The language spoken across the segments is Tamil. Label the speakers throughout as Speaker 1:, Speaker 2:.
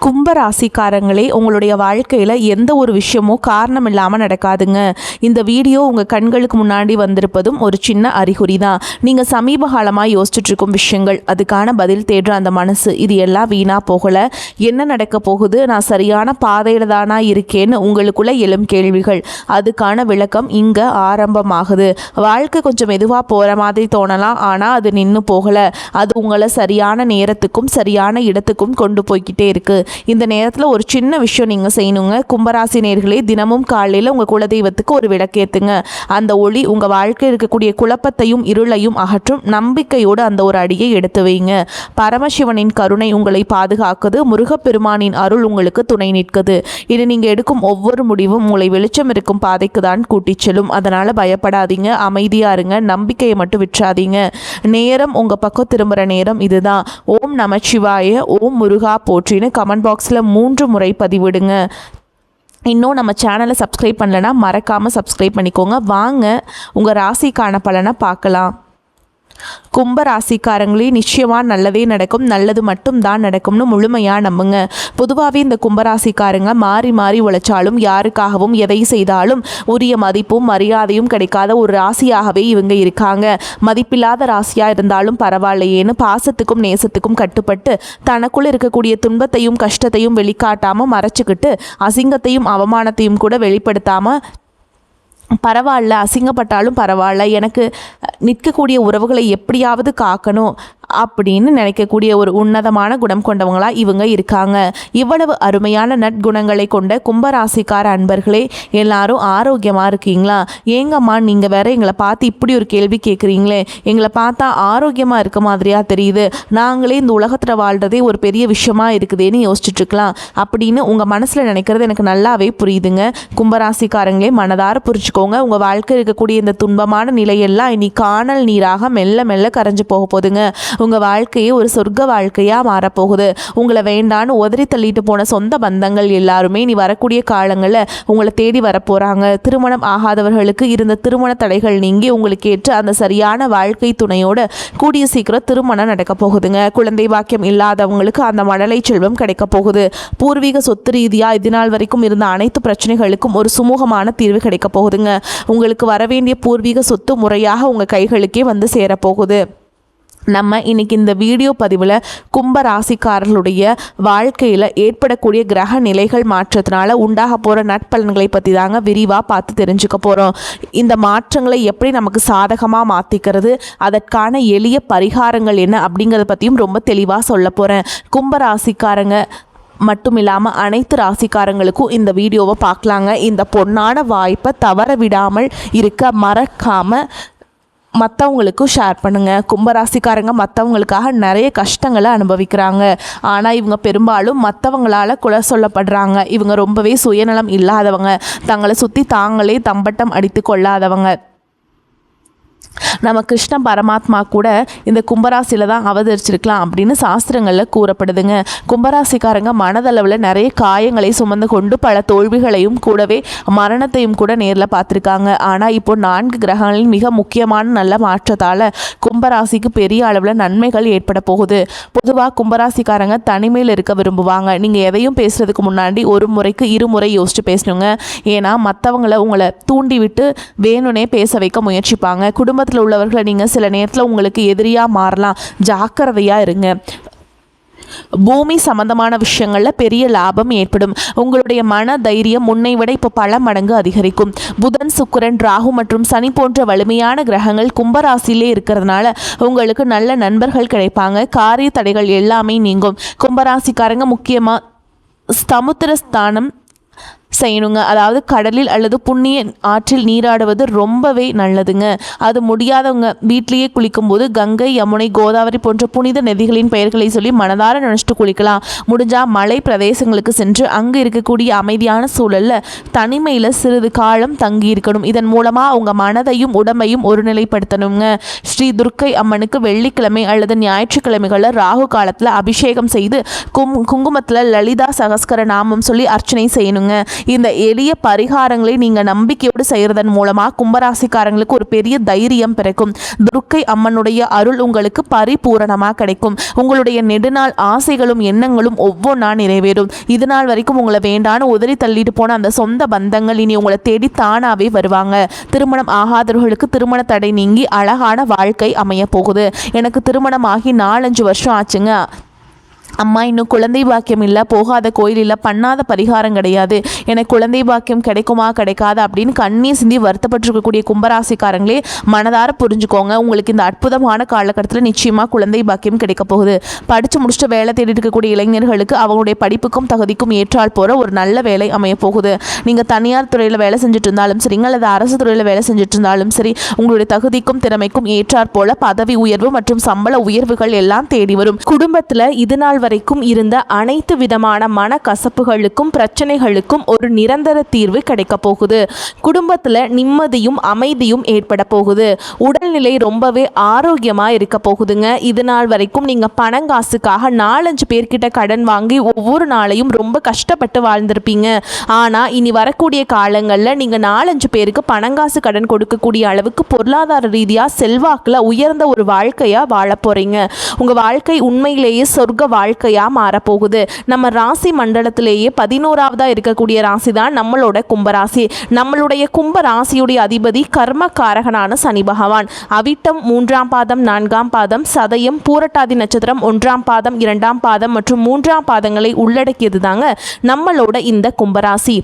Speaker 1: கும்பராசிக்காரங்களே, உங்களுடைய வாழ்க்கையில் எந்த ஒரு விஷயமும் காரணம் இல்லாமல் நடக்காதுங்க. இந்த வீடியோ உங்கள் கண்களுக்கு முன்னாடி வந்திருப்பதும் ஒரு சின்ன அறிகுறி தான். நீங்கள் சமீப காலமாக யோசிச்சுட்ருக்கும் விஷயங்கள், அதுக்கான பதில் தேடுற அந்த மனசு, இது எல்லாம் வீணாக போகலை. என்ன நடக்க போகுது, நான் சரியான பாதையில் தானா இருக்கேன்னு உங்களுக்குள்ளே எழும் கேள்விகள், அதுக்கான விளக்கம் இங்கே ஆரம்பமாகுது. வாழ்க்கை கொஞ்சம் மெதுவாக போகிற மாதிரி தோணலாம், ஆனால் அது நின்று போகலை. அது உங்களை சரியான நேரத்துக்கும் சரியான இடத்துக்கும் கொண்டு போய்கிட்டே இருக்குது. இந்த நேரத்தில் ஒரு சின்ன விஷயம் நீங்கள் செய்யணுங்க. கும்பராசி நேயர்களே, தினமும் காலையில் உங்கள் குலதெய்வத்துக்கு ஒரு விளக்கேற்றுங்க. அந்த ஒளி உங்கள் வாழ்க்கையில் இருக்கக்கூடிய குழப்பத்தையும் இருளையும் அகற்றும். நம்பிக்கையோடு அந்த ஒரு அடியை எடுத்து வைங்க. பரமசிவனின் கருணை உங்களை பாதுகாக்குது. முருகப்பெருமானின் அருள் உங்களுக்கு துணை நிற்குது. இது நீங்கள் எடுக்கும் ஒவ்வொரு முடிவும் உங்களை வெளிச்சம் இருக்கும் பாதைக்கு தான் கூட்டிச் செல்லும். அதனால் பயப்படாதீங்க, அமைதியாக இருங்க, நம்பிக்கையை மட்டும் விற்றாதீங்க. நேரம் உங்கள் பக்கம் திரும்புகிற நேரம் இதுதான். ஓம் நமச்சிவாய, ஓம் முருகா போற்றின்னு கமெண்ட் பாக்ஸில் 3 முறை பதிவிடுங்க. இன்னும் நம்ம சேனலை சப்ஸ்கிரைப் பண்ணலைன்னா மறக்காமல் சப்ஸ்கிரைப் பண்ணிக்கோங்க. வாங்க உங்கள் ராசிக்கான பலனை பார்க்கலாம். கும்பராசிக்காரங்களே, நிச்சயமாக நல்லதே நடக்கும், நல்லது மட்டும் தான் நடக்கும்னு முழுமையாக நம்புங்க. பொதுவாகவே இந்த கும்பராசிக்காரங்க மாறி மாறி உழைச்சாலும் யாருக்காகவும் எதை செய்தாலும் உரிய மதிப்பும் மரியாதையும் கிடைக்காத ஒரு ராசியாகவே இவங்க இருக்காங்க. மதிப்பில்லாத ராசியாக இருந்தாலும் பரவாயில்லையேன்னு பாசத்துக்கும் நேசத்துக்கும் கட்டுப்பட்டு தனக்குள்ள இருக்கக்கூடிய துன்பத்தையும் கஷ்டத்தையும் வெளிக்காட்டாமல் மறைச்சிக்கிட்டு அசிங்கத்தையும் அவமானத்தையும் கூட வெளிப்படுத்தாமல் பரவாயில்ல, அசிங்கப்பட்டாலும் பரவாயில்ல, எனக்கு நிற்கக்கூடிய உறவுகளை எப்படியாவது காக்கணும் அப்படின்னு நினைக்கக்கூடிய ஒரு உன்னதமான குணம் கொண்டவங்களா இவங்க இருக்காங்க. இவ்வளவு அருமையான நற்குணங்களை கொண்ட கும்பராசிக்கார அன்பர்களே, எல்லாரும் ஆரோக்கியமாக இருக்கீங்களா? ஏங்கம்மா நீங்கள் வேற எங்களை பார்த்து இப்படி ஒரு கேள்வி கேட்குறீங்களே, எங்களை பார்த்தா ஆரோக்கியமாக இருக்க மாதிரியா தெரியுது, நாங்களே இந்த உலகத்தில் வாழ்கிறதே ஒரு பெரிய விஷயமா இருக்குதுன்னு யோசிச்சுட்ருக்கலாம் அப்படின்னு உங்கள் மனசில் நினைக்கிறது எனக்கு நல்லாவே புரியுதுங்க. கும்பராசிக்காரங்களே, மனதார புரிச்சுக்கோங்க. உங்கள் வாழ்க்கை இருக்கக்கூடிய இந்த துன்பமான நிலையெல்லாம் இனி காணல் நீராக மெல்ல மெல்ல கரைஞ்சு போக போகுதுங்க. உங்கள் வாழ்க்கையே ஒரு சொர்க்க வாழ்க்கையாக மாறப்போகுது. உங்களை வேண்டான்னு உதறி தள்ளிட்டு போன சொந்த பந்தங்கள் எல்லாருமே நீ வரக்கூடிய காலங்களில் உங்களை தேடி வரப்போகிறாங்க. திருமணம் ஆகாதவர்களுக்கு இருந்த திருமண தடைகள் நீங்கி உங்களுக்கு ஏற்ற அந்த சரியான வாழ்க்கை துணையோட கூடிய சீக்கிரம் திருமணம் நடக்க போகுதுங்க. குழந்தை பாக்கியம் இல்லாதவங்களுக்கு அந்த மழலை செல்வம் கிடைக்க போகுது. பூர்வீக சொத்து ரீதியாக இதுநாள் வரைக்கும் இருந்த அனைத்து பிரச்சனைகளுக்கும் ஒரு சுமூகமான தீர்வு கிடைக்க போகுதுங்க. உங்களுக்கு வரவேண்டிய பூர்வீக சொத்து முறையாக உங்கள் கைகளுக்கே வந்து சேரப்போகுது. நம்ம இன்றைக்கி இந்த வீடியோ பதிவில் கும்ப ராசிக்காரர்களுடைய வாழ்க்கையில் ஏற்படக்கூடிய கிரக நிலைகள் மாற்றத்தினால உண்டாக போகிற நற்பலன்களை பற்றி தாங்க விரிவாக பார்த்து தெரிஞ்சுக்க போகிறோம். இந்த மாற்றங்களை எப்படி நமக்கு சாதகமாக மாற்றிக்கிறது, அதற்கான எளிய பரிகாரங்கள் என்ன அப்படிங்கிறத பற்றியும் ரொம்ப தெளிவாக சொல்ல போகிறேன். கும்ப ராசிக்காரங்க மட்டும் இல்லாமல் அனைத்து ராசிக்காரங்களுக்கும் இந்த வீடியோவை பார்க்கலாங்க. இந்த பொன்னான வாய்ப்பை தவற விடாமல் இருக்க மறக்காமல் மற்றவங்களுக்கும் ஷேர் பண்ணுங்கள். கும்பராசிக்காரங்க மற்றவங்களுக்காக நிறைய கஷ்டங்களை அனுபவிக்கிறாங்க. ஆனால் இவங்க பெரும்பாலும் மற்றவங்களால் குறை சொல்லப்படுறாங்க. இவங்க ரொம்பவே சுயநலம் இல்லாதவங்க, தங்களை சுற்றி தாங்களே தம்பட்டம் அடித்து கொள்ளாதவங்க. நம்ம கிருஷ்ண பரமாத்மா கூட இந்த கும்பராசியில் தான் அவதரிச்சிருக்கலாம் அப்படின்னு சாஸ்திரங்களில் கூறப்படுதுங்க. கும்பராசிக்காரங்க மனதளவில் நிறைய காயங்களை சுமந்து கொண்டு பல தோல்விகளையும் கூடவே மரணத்தையும் கூட நேரில் பார்த்துருக்காங்க. ஆனால் இப்போ 4 கிரகங்களின் மிக முக்கியமான நல்ல மாற்றத்தால் கும்பராசிக்கு பெரிய அளவில் நன்மைகள் ஏற்பட போகுது. பொதுவாக கும்பராசிக்காரங்க தனிமையில் இருக்க விரும்புவாங்க. நீங்கள் எதையும் பேசுகிறதுக்கு முன்னாடி ஒரு முறைக்கு 2 முறை யோசிச்சு பேசணுங்க. ஏன்னா மற்றவங்களை உங்களை தூண்டி விட்டு வேணும்னே பேச வைக்க முயற்சிப்பாங்க. குடும்பத்தில் உள்ளவர்களை நீங்கள் சில நேரத்தில் உங்களுக்கு எதிரியாக மாறலாம். ஜாக்கிரதையாக இருங்க. பூமி சம்பந்தமான விஷயங்களில் பெரிய லாபம் ஏற்படும். உங்களுடைய மன தைரியம் முன்னை விட இப்போ பல மடங்கு அதிகரிக்கும். புதன், சுக்கிரன், ராகு மற்றும் சனி போன்ற வலிமையான கிரகங்கள் கும்பராசியிலே இருக்கிறதுனால உங்களுக்கு நல்ல நண்பர்கள் கிடைப்பாங்க. காரிய தடைகள் எல்லாமே நீங்கும். கும்பராசிக்காரங்க முக்கியமாக சமுத்திரஸ்தானம் செய்யணுங்க. அதாவது கடலில் அல்லது புண்ணிய ஆற்றில் நீராடுவது ரொம்பவே நல்லதுங்க. அது முடியாதவங்க வீட்லேயே குளிக்கும்போது கங்கை, யமுனை, கோதாவரி போன்ற புனித நதிகளின் பெயர்களை சொல்லி மனதார நினச்சிட்டு குளிக்கலாம். முடிஞ்சால் மலை பிரதேசங்களுக்கு சென்று அங்கே இருக்கக்கூடிய அமைதியான சூழலில் தனிமையில் சிறிது காலம் தங்கி இருக்கணும். இதன் மூலமாக அவங்க மனதையும் உடம்பையும் ஒருநிலைப்படுத்தணுங்க. ஸ்ரீ துர்க்கை அம்மனுக்கு வெள்ளிக்கிழமை அல்லது ஞாயிற்றுக்கிழமைகளில் ராகு காலத்தில் அபிஷேகம் செய்து குங்குமத்தில் லலிதா சகஸ்கர நாமம் சொல்லி அர்ச்சனை செய்யணுங்க. இந்த எளிய பரிகாரங்களை நீங்கள் நம்பிக்கையோடு செய்கிறதன் மூலமாக கும்பராசிக்காரங்களுக்கு ஒரு பெரிய தைரியம் பிறக்கும். துர்க்கை அம்மனுடைய அருள் உங்களுக்கு பரிபூரணமாக கிடைக்கும். உங்களுடைய நெடுநாள் ஆசைகளும் எண்ணங்களும் ஒவ்வொன்றா நிறைவேறும். இது நாள் வரைக்கும் உங்களை வேண்டான்னு உதறி தள்ளிட்டு போன அந்த சொந்த பந்தங்கள் இனி உங்களை தேடி தானாவே வருவாங்க. திருமணம் ஆகாதவர்களுக்கு திருமண தடை நீங்கி அழகான வாழ்க்கை அமைய போகுது. எனக்கு திருமணமாகி 4-5 வருஷம் ஆச்சுங்க. அம்மா இன்னும் குழந்தை பாக்கியம் இல்லை, போகாத கோயில் இல்லை, பண்ணாத பரிகாரம் கிடையாது, எனக்கு குழந்தை பாக்கியம் கிடைக்குமா கிடைக்காது அப்படின்னு கண்ணீர் சிந்தி வருத்தப்பட்டிருக்கக்கூடிய கும்பராசிக்காரங்களே மனதார புரிஞ்சுக்கோங்க. உங்களுக்கு இந்த அற்புதமான காலகட்டத்தில் நிச்சயமாக குழந்தை பாக்கியம் கிடைக்க போகுது. படித்து முடிச்சுட்டு வேலை தேடிட்டு இருக்கக்கூடிய இளைஞர்களுக்கு அவங்களுடைய படிப்புக்கும் தகுதிக்கும் ஏற்றால் போகிற ஒரு நல்ல வேலை அமைய போகுது. நீங்கள் தனியார் துறையில் வேலை செஞ்சுட்டு இருந்தாலும் சரிங்க, அல்லது அரசு துறையில் வேலை செஞ்சுட்டு இருந்தாலும் சரி, உங்களுடைய தகுதிக்கும் திறமைக்கும் ஏற்றாற் போல பதவி உயர்வு மற்றும் சம்பள உயர்வுகள் எல்லாம் தேடி வரும். குடும்பத்தில் இது நாள் வரைக்கும் இருந்த அனைத்து விதமான மனக்கசப்புகளுக்கும் பிரச்சனைகளுக்கும் ஒரு நிரந்தர தீர்வு கிடைக்க போகுது. குடும்பத்தில் நிம்மதியும் அமைதியும் ஏற்பட போகுது. உடல்நிலை ரொம்பவே ஆரோக்கியமா இருக்க போகுதுங்க. இது நாள் வரைக்கும் நீங்க பணங்காசுக்காக 4-5 பேர்கிட்ட கடன் வாங்கி ஒவ்வொரு நாளையும் ரொம்ப கஷ்டப்பட்டு வாழ்ந்திருப்பீங்க. ஆனா இனி வரக்கூடிய காலங்களில் நீங்க 4-5 பேருக்கு பணங்காசு கடன் கொடுக்கக்கூடிய அளவுக்கு பொருளாதார ரீதியா செல்வாக்குல உயர்ந்த ஒரு வாழ்க்கையா வாழ போறீங்க. உங்க வாழ்க்கை உண்மையிலேயே சொர்க்க வாழ்க்கையா மாறப்போகுது. நம்ம ராசி மண்டலத்திலேயே 11ஆவதா இருக்கக்கூடிய ராசி தான் நம்மளோட கும்பராசி. நம்மளுடைய கும்பராசியுடைய அதிபதி கர்மகாரகனான சனி பகவான். அவிட்டம் 3ஆம் பாதம் 4ஆம் பாதம், சதயம் பூரட்டாதி நட்சத்திரம் 1ஆம் பாதம் 2ஆம் பாதம் மற்றும் 3ஆம் பாதங்களை உள்ளடக்கியது தாங்க நம்மளோட இந்த கும்பராசி.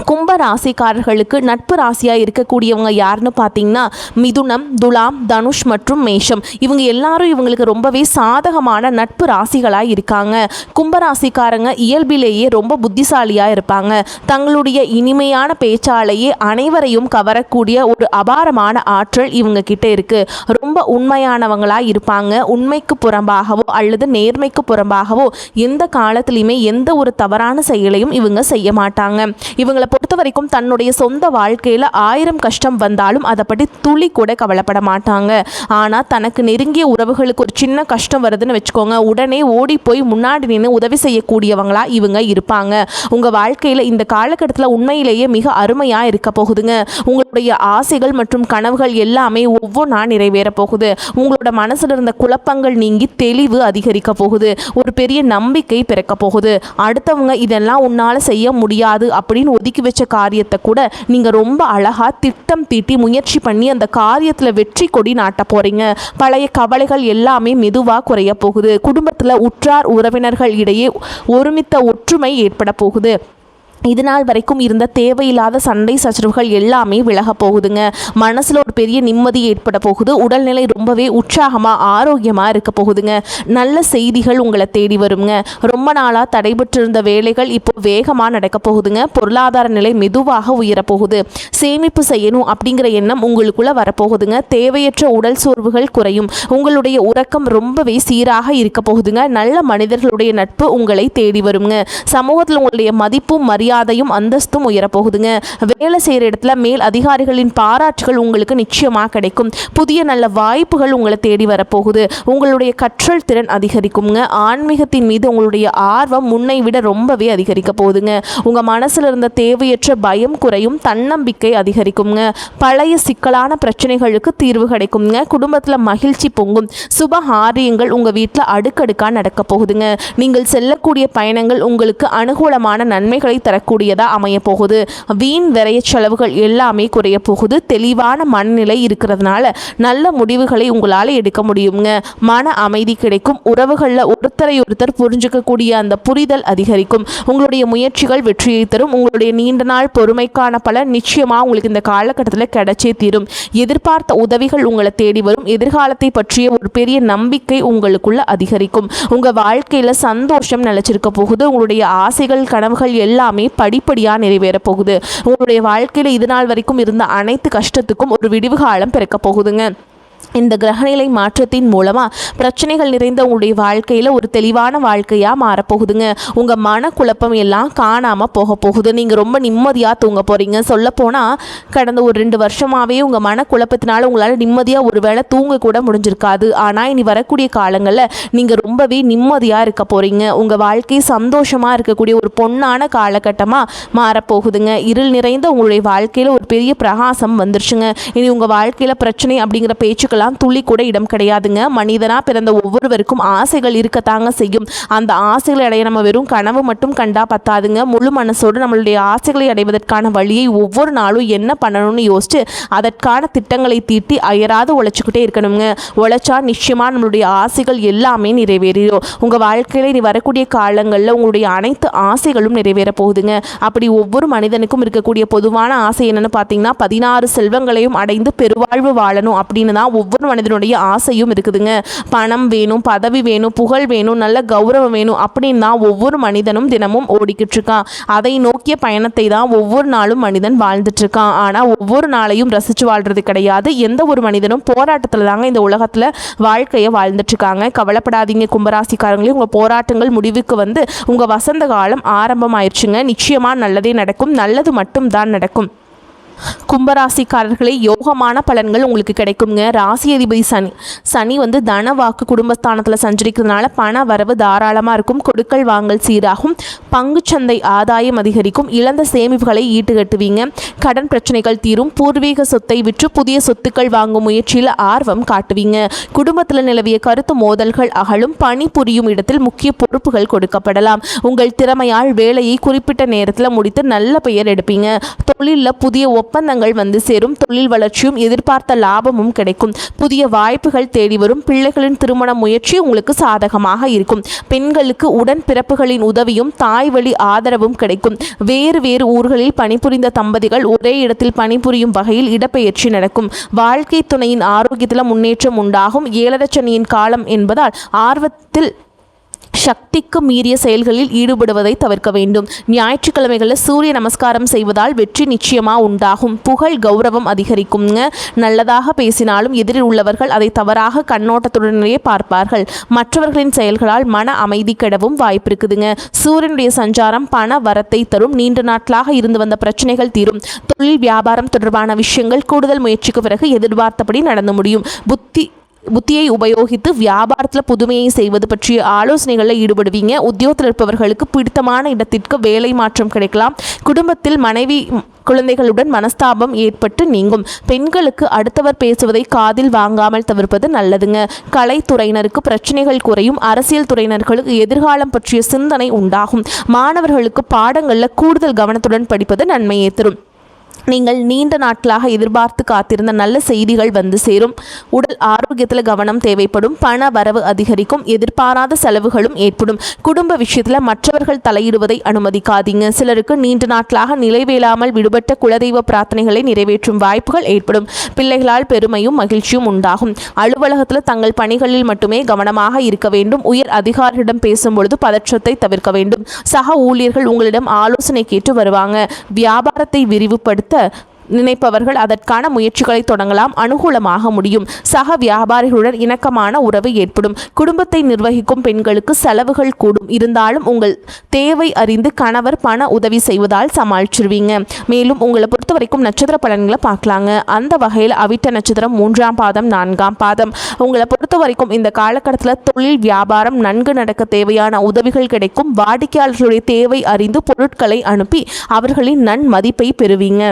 Speaker 1: கும்ப ராசிக்காரர்களுக்கு நட்பு ராசியாக இருக்கக்கூடியவங்க யாருன்னு பார்த்தீங்கன்னா மிதுனம், துலாம், தனுஷ் மற்றும் மேஷம். இவங்க எல்லாரும் இவங்களுக்கு ரொம்பவே சாதகமான நட்பு ராசிகளாக இருக்காங்க. கும்பராசிக்காரங்க இயல்பிலேயே ரொம்ப புத்திசாலியாக இருப்பாங்க. தங்களுடைய இனிமையான பேச்சாலேயே அனைவரையும் கவரக்கூடிய ஒரு அபாரமான ஆற்றல் இவங்க கிட்ட இருக்கு. ரொம்ப உண்மையானவங்களாக இருப்பாங்க. உண்மைக்கு புறம்பாகவோ அல்லது நேர்மைக்கு புறம்பாகவோ எந்த காலத்திலையுமே எந்த ஒரு தவறான செயலையும் இவங்க செய்ய மாட்டாங்க. இவங்களை பொறுத்த வரைக்கும் தன்னுடைய சொந்த வாழ்க்கையில் 1000 கஷ்டம் வந்தாலும் அதை பற்றி துளி கூட கவலைப்பட மாட்டாங்க. ஆனால் தனக்கு நெருங்கிய உறவுகளுக்கு ஒரு சின்ன கஷ்டம் வருதுன்னு வச்சுக்கோங்க, உடனே ஓடி போய் முன்னாடி நின்று உதவி செய்யக்கூடியவங்களா இவங்க இருப்பாங்க. உங்கள் வாழ்க்கையில் இந்த காலகட்டத்தில் உண்மையிலேயே மிக அருமையாக இருக்க போகுதுங்க. உங்களுடைய ஆசைகள் மற்றும் கனவுகள் எல்லாமே ஒவ்வொன்றா நிறைவேற போகுது. உங்களோட மனசில் இருந்த குழப்பங்கள் நீங்கி தெளிவு அதிகரிக்க போகுது. ஒரு பெரிய நம்பிக்கை பிறக்க போகுது. அடுத்தவங்க இதெல்லாம் உன்னால் செய்ய முடியாது அப்படின்னு ஒதுக்கி வச்ச காரியத்தை கூட நீங்க ரொம்ப அழகா திட்டம் தீட்டி முயற்சி பண்ணி அந்த காரியத்துல வெற்றி கொடி நாட்ட போறீங்க. பழைய கவலைகள் எல்லாமே மெதுவா குறைய போகுது. குடும்பத்துல உற்றார் உறவினர்கள் இடையே ஒருமித்த ஒற்றுமை ஏற்பட போகுது. இது நாள் வரைக்கும் இருந்த தேவையில்லாத சண்டை சச்சரவுகள் எல்லாமே விலக போகுதுங்க. மனசில் ஒரு பெரிய நிம்மதி ஏற்பட போகுது. உடல்நிலை ரொம்பவே உற்சாகமாக ஆரோக்கியமாக இருக்க போகுதுங்க. நல்ல செய்திகள் உங்களை தேடி வருங்க. ரொம்ப நாளாக தடைபட்டிருந்த வேலைகள் இப்போ வேகமாக நடக்க போகுதுங்க. பொருளாதார நிலை மெதுவாக உயரப்போகுது. சேமிப்பு செய்யணும் அப்படிங்கிற எண்ணம் உங்களுக்குள்ளே வரப்போகுதுங்க. தேவையற்ற உடல் சோர்வுகள் குறையும். உங்களுடைய உறக்கம் ரொம்பவே சீராக இருக்க போகுதுங்க. நல்ல மனிதர்களுடைய நட்பு உங்களை தேடி வருங்க. சமூகத்தில் உங்களுடைய மதிப்பும் மரியாதையும் அந்தஸ்தும் உயரப்போகுதுங்க. வேலை செய்கிற இடத்துல மேல் அதிகாரிகளின் பாராட்டுகள் உங்களுக்கு நிச்சயமாக கிடைக்கும். புதிய நல்ல வாய்ப்புகள் உங்களை தேடி வரப்போகுது. உங்களுடைய கற்றல் திறன் அதிகரிக்குங்க. ஆன்மீகத்தின் மீது உங்களுடைய ஆர்வம் முன்னை விட ரொம்பவே அதிகரிக்க போகுதுங்க. உங்கள் மனசில் இருந்த தேவையற்ற பயம் குறையும். தன்னம்பிக்கை அதிகரிக்குங்க. பழைய சிக்கலான பிரச்சனைகளுக்கு தீர்வு கிடைக்குங்க. குடும்பத்தில் மகிழ்ச்சி பொங்கும். சுப காரியங்கள் உங்கள் வீட்டில் அடுக்கடுக்காக நடக்க போகுதுங்க. நீங்கள் செல்லக்கூடிய பயணங்கள் உங்களுக்கு அனுகூலமான நன்மைகளை தரக்கூடியதாக அமைய போகுது. வீண் விரைய செலவுகள் எல்லாமே குறைய போகுது. தெளிவான மனநிலை இருக்கிறதுனால நல்ல முடிவுகளை உங்களால் எடுக்க முடியுங்க. மன அமைதி கிடைக்கும். உறவுகளில் ஒருத்தரை ஒருத்தர் புரிஞ்சுக்கக்கூடிய அந்த புரிதல் அதிகரிக்கும். உங்களுடைய முயற்சிகள் வெற்றியை தரும். உங்களுடைய நீண்ட நாள் பொறுமைக்கான பலன் நிச்சயமாக உங்களுக்கு இந்த காலகட்டத்தில் கிடைச்சே தீரும். எதிர்பார்த்த உதவிகள் உங்களை தேடி வரும். எதிர்காலத்தை பற்றிய ஒரு பெரிய நம்பிக்கை உங்களுக்குள்ள அதிகரிக்கும். உங்கள் வாழ்க்கையில் சந்தோஷம் நிலைச்சிருக்க போகுது. உங்களுடைய ஆசைகள் கனவுகள் எல்லாமே படிப்படியாக நிறைவேற போகுது. உங்களுடைய வாழ்க்கையில் இது நாள் வரைக்கும் இருந்த அனைத்து கஷ்டத்துக்கும் ஒரு விடிவு காலம் பிறக்க போகுதுங்க. இந்த கிரகநிலை மாற்றத்தின் மூலமாக பிரச்சனைகள் நிறைந்த உங்களுடைய வாழ்க்கையில் ஒரு தெளிவான வாழ்க்கையாக மாறப்போகுதுங்க. உங்கள் மனக்குழப்பம் எல்லாம் காணாமல் போக போகுது. நீங்கள் ரொம்ப நிம்மதியாக தூங்க போகிறீங்க. சொல்லப்போனால் கடந்த ஒரு 2 வருஷமாகவே உங்கள் மனக்குழப்பத்தினால உங்களால் நிம்மதியாக ஒரு வேளை தூங்க கூட முடிஞ்சிருக்காது. ஆனால் இனி வரக்கூடிய காலங்களில் நீங்கள் ரொம்பவே நிம்மதியாக இருக்க போகிறீங்க. உங்கள் வாழ்க்கை சந்தோஷமாக இருக்கக்கூடிய ஒரு பொன்னான காலகட்டமாக மாறப்போகுதுங்க. இருள் நிறைந்த உங்களுடைய வாழ்க்கையில் ஒரு பெரிய பிரகாசம் வந்துருச்சுங்க. இனி உங்கள் வாழ்க்கையில் பிரச்சனை அப்படிங்கிற பேச்சுக்கள் துளி கூட இடம் கிடையாதுங்க. மனிதனா பிறந்த ஒவ்வொருவருக்கும் ஆசைகள் இருக்கத்தாங்க செய்யும். அந்த ஆசைகளை அடைய நம்ம வெறும் கனவு மட்டும் கண்டா பத்தாதுங்க. முழு மனசோடு நம்மளுடைய ஆசைகளை அடைவதற்கான வழியை ஒவ்வொரு நாளும் என்ன பண்ணணும்னு யோசிச்சு அதற்கான திட்டங்களை தீட்டி அயராது உழைச்சிக்கிட்டே இருக்கணுங்க. உழைச்சா நிச்சயமா நம்மளுடைய ஆசைகள் எல்லாமே நிறைவேறிடும். உங்க வாழ்க்கையில இனி வரக்கூடிய காலங்களில் உங்களுடைய அனைத்து ஆசைகளும் நிறைவேற போகுதுங்க. அப்படி ஒவ்வொரு மனிதனுக்கும் இருக்கக்கூடிய பொதுவான ஆசை என்னன்னு பார்த்தீங்கன்னா 16 செல்வங்களையும் அடைந்து பெருவாழ்வு வாழணும் அப்படின்னு தான் ஒவ்வொரு மனிதனுடைய ஆசையும் இருக்குதுங்க. பணம் வேணும், பதவி வேணும், புகழ் வேணும், நல்ல கௌரவம் வேணும் அப்படின்னு தான் ஒவ்வொரு மனிதனும் தினமும் ஓடிக்கிட்டு இருக்கான். அதை நோக்கிய பயணத்தை தான் ஒவ்வொரு நாளும் மனிதன் வாழ்ந்துட்டு இருக்கான். ஆனால் ஒவ்வொரு நாளையும் ரசித்து வாழ்றது கிடையாது. எந்த ஒரு மனிதனும் போராட்டத்தில் தாங்க இந்த உலகத்தில் வாழ்க்கையை வாழ்ந்துட்டு இருக்காங்க. கவலைப்படாதீங்க கும்பராசிக்காரங்களே, உங்கள் போராட்டங்கள் முடிவுக்கு வந்து உங்கள் வசந்த காலம் ஆரம்பமாயிருச்சுங்க. நிச்சயமாக நல்லதே நடக்கும். நல்லது மட்டும் தான் நடக்கும். கும்பராசிக்காரர்களே, யோகமான பலன்கள் உங்களுக்கு கிடைக்குங்க. ராசி அதிபதி சனி வந்து தன வாக்கு குடும்பஸ்தானத்தில் சஞ்சரிக்கிறதுனால பண வரவு தாராளமாக இருக்கும். கொடுக்கல் வாங்கல் சீராகும். பங்குச்சந்தை ஆதாயம் அதிகரிக்கும். இழந்த சேமிப்புகளை ஈட்டுக்கட்டுவீங்க. கடன் பிரச்சனைகள் தீரும். பூர்வீக சொத்தை விற்று புதிய சொத்துக்கள் வாங்கும் முயற்சியில் ஆர்வம் காட்டுவீங்க. குடும்பத்தில் நிலவிய கருத்து மோதல்கள் அகலும். பணி புரியும் இடத்தில் முக்கிய பொறுப்புகள் கொடுக்கப்படலாம். உங்கள் திறமையால் வேலையை குறிப்பிட்ட நேரத்தில் முடித்து நல்ல பெயர் எடுப்பீங்க. தொழிலில் புதிய ஒப்பந்தங்கள் வந்து சேரும். தொழில் வளர்ச்சியும் எதிர்பார்த்த லாபமும் கிடைக்கும். புதிய வாய்ப்புகள் தேடி வரும். பிள்ளைகளின் திருமண முயற்சி உங்களுக்கு சாதகமாக இருக்கும். பெண்களுக்கு உடன் பிறப்புகளின் உதவியும் தாய் வழி ஆதரவும் கிடைக்கும். வேறு வேறு ஊர்களில் பணிபுரிந்த தம்பதிகள் ஒரே இடத்தில் பணிபுரியும் வகையில் இடப்பெயர்ச்சி நடக்கும். வாழ்க்கை துணையின் ஆரோக்கியத்தில் முன்னேற்றம் உண்டாகும். 7 சனியின் காலம் என்பதால் ஆர்வத்தில் சக்திக்கு மீறிய செயல்களில் ஈடுபடுவதை தவிர்க்க வேண்டும். ஞாயிற்றுக்கிழமைகளில் சூரிய நமஸ்காரம் செய்வதால் வெற்றி நிச்சயமாக உண்டாகும். புகழ் கௌரவம் அதிகரிக்குங்க. நல்லதாக பேசினாலும் எதிரில் உள்ளவர்கள் அதை தவறாக கண்ணோட்டத்துடனேயே பார்ப்பார்கள். மற்றவர்களின் செயல்களால் மன அமைதி கெடவும் வாய்ப்பு இருக்குதுங்க. சூரியனுடைய சஞ்சாரம் பண வரத்தை தரும். நீண்ட நாட்களாக இருந்து வந்த பிரச்சனைகள் தீரும். தொழில் வியாபாரம் தொடர்பான விஷயங்கள் கூடுதல் முயற்சிக்கு பிறகு எதிர்பார்த்தபடி நடந்து முடியும். புத்தியை உபயோகித்து வியாபாரத்தில் புதுமையை செய்வது பற்றிய ஆலோசனைகளில் ஈடுபடுவீங்க. உத்தியோகத்தில் இருப்பவர்களுக்கு பிடித்தமான இடத்திற்கு வேலை மாற்றம் கிடைக்கலாம். குடும்பத்தில் மனைவி குழந்தைகளுடன் மனஸ்தாபம் ஏற்பட்டு நீங்கும். பெண்களுக்கு அடுத்தவர் பேசுவதை காதில் வாங்காமல் தவிர்ப்பது நல்லதுங்க. கலைத்துறையினருக்கு பிரச்சனைகள் குறையும். அரசியல் துறையினர்களுக்கு எதிர்காலம் பற்றிய சிந்தனை உண்டாகும். மாணவர்களுக்கு பாடங்களில் கூடுதல் கவனத்துடன் படிப்பது நன்மையை தரும். நீங்கள் நீண்ட நாட்களாக எதிர்பார்த்து காத்திருந்த நல்ல செய்திகள் வந்து சேரும். உடல் ஆரோக்கியத்தில் கவனம் தேவைப்படும். பண வரவு அதிகரிக்கும். எதிர்பாராத செலவுகளும் ஏற்படும். குடும்ப விஷயத்தில் மற்றவர்கள் தலையிடுவதை அனுமதிக்காதீங்க. சிலருக்கு நீண்ட நாட்களாக நிலைவேளாமல் விடுபட்ட குலதெய்வ பிரார்த்தனைகளை நிறைவேற்றும் வாய்ப்புகள் ஏற்படும். பிள்ளைகளால் பெருமையும் மகிழ்ச்சியும் உண்டாகும். அலுவலகத்தில் தங்கள் பணிகளில் மட்டுமே கவனமாக இருக்க வேண்டும். உயர் அதிகாரியிடம் பேசும்பொழுது பதற்றத்தை தவிர்க்க வேண்டும். சக ஊழியர்கள் உங்களிடம் ஆலோசனை கேட்டு வருவாங்க. வியாபாரத்தை விரிவுபடுத்த நினைப்பவர்கள் அதற்கான முயற்சிகளை தொடங்கலாம். அனுகூலமாக முடியும். சக வியாபாரிகளுடன் இணக்கமான உறவு ஏற்படும். குடும்பத்தை நிர்வகிக்கும் பெண்களுக்கு செலவுகள் கூடும். இருந்தாலும் உங்கள் தேவை அறிந்து கணவர் பண உதவி செய்வதால் சமாளிச்சிருவீங்க. மேலும் உங்களை பொறுத்த வரைக்கும் நட்சத்திர பலன்களை பார்க்கலாங்க. அந்த வகையில் அவிட்ட நட்சத்திரம் 3ஆம் பாதம் 4ஆம் பாதம். உங்களை பொறுத்த வரைக்கும் இந்த காலகட்டத்தில் தொழில் வியாபாரம் நன்கு நடக்க தேவையான உதவிகள் கிடைக்கும். வாடிக்கையாளர்களுடைய தேவை அறிந்து பொருட்களை அனுப்பி அவர்களின் நன்மதிப்பை பெறுவீங்க.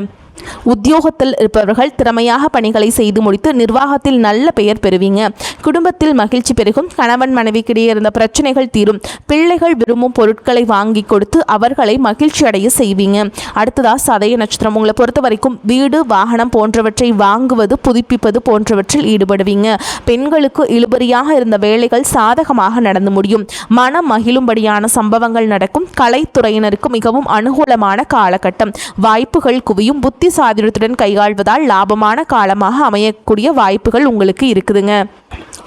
Speaker 1: உத்தியோகத்தில் இருப்பவர்கள் திறமையாக பணிகளை செய்து முடித்து நிர்வாகத்தில் நல்ல பெயர் பெறுவீங்க. குடும்பத்தில் மகிழ்ச்சி பெருகும். கணவன் மனைவிக்கிடையே இருந்த பிரச்சனைகள் தீரும். பிள்ளைகள் விரும்பும் பொருட்களை வாங்கி கொடுத்து அவர்களை மகிழ்ச்சி அடைய செய்வீங்க. அடுத்ததா சதய நட்சத்திரம். உங்களை பொறுத்த வரைக்கும் வீடு வாகனம் போன்றவற்றை வாங்குவது புதுப்பிப்பது போன்றவற்றில் ஈடுபடுவீங்க. பெண்களுக்கு இழுபறியாக இருந்த வேலைகள் சாதகமாக நடந்து முடியும். மனம் மகிழும்படியான சம்பவங்கள் நடக்கும். கலைத்துறையினருக்கு மிகவும் அனுகூலமான காலகட்டம். வாய்ப்புகள் குவியும். புத்திசாலி சாதுரியத்துடன் கையாள்வதால் லாபமான காலமாக அமையக்கூடிய வாய்ப்புகள் உங்களுக்கு இருக்குதுங்க.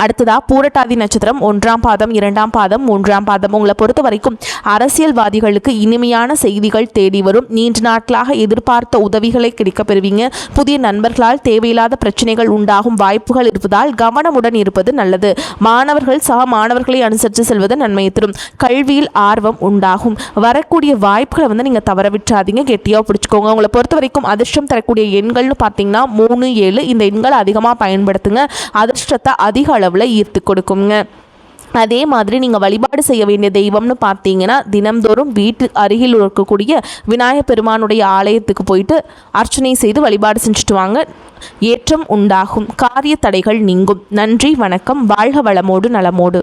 Speaker 1: அடுத்ததா பூரட்டாதி நட்சத்திரம் 1ஆம் பாதம் 2ஆம் பாதம் 3ஆம் பாதம். உங்களை பொறுத்த வரைக்கும் அரசியல்வாதிகளுக்கு இனிமையான செய்திகள் தேடி வரும். நீண்ட நாட்களாக எதிர்பார்த்த உதவிகளை கிடைக்க பெறுவீங்க. புதிய நண்பர்களால் தேவையில்லாத பிரச்சனைகள் உண்டாகும் வாய்ப்புகள் இருப்பதால் கவனமுடன் இருப்பது நல்லது. மாணவர்கள் சக மாணவர்களை அனுசரித்து செல்வது நன்மையை தரும். கல்வியில் ஆர்வம் உண்டாகும். வரக்கூடிய வாய்ப்புகளை நீங்கள் தவற விட்டுறாதீங்க, கெட்டியாக பிடிச்சிக்கோங்க. உங்களை பொறுத்த வரைக்கும் அதிர்ஷ்டம் தரக்கூடிய எண்கள்னு பார்த்தீங்கன்னா 3, 7 இந்த எண்களை அதிகமாக பயன்படுத்துங்க. அதிர்ஷ்டத்தை அதிக அளவில் ஈர்த்து கொடுக்குங்க. அதே மாதிரி நீங்கள் வழிபாடு செய்ய வேண்டிய தெய்வம்னு பார்த்தீங்கன்னா தினம்தோறும் வீட்டு அருகில் இருக்கக்கூடிய விநாயகர் பெருமானுடைய ஆலயத்துக்கு போயிட்டு அர்ச்சனை செய்து வழிபாடு செஞ்சுட்டு வாங்க. ஏற்றம் உண்டாகும். காரிய தடைகள் நீங்கும். நன்றி, வணக்கம். வாழ்க வளமோடு நலமோடு.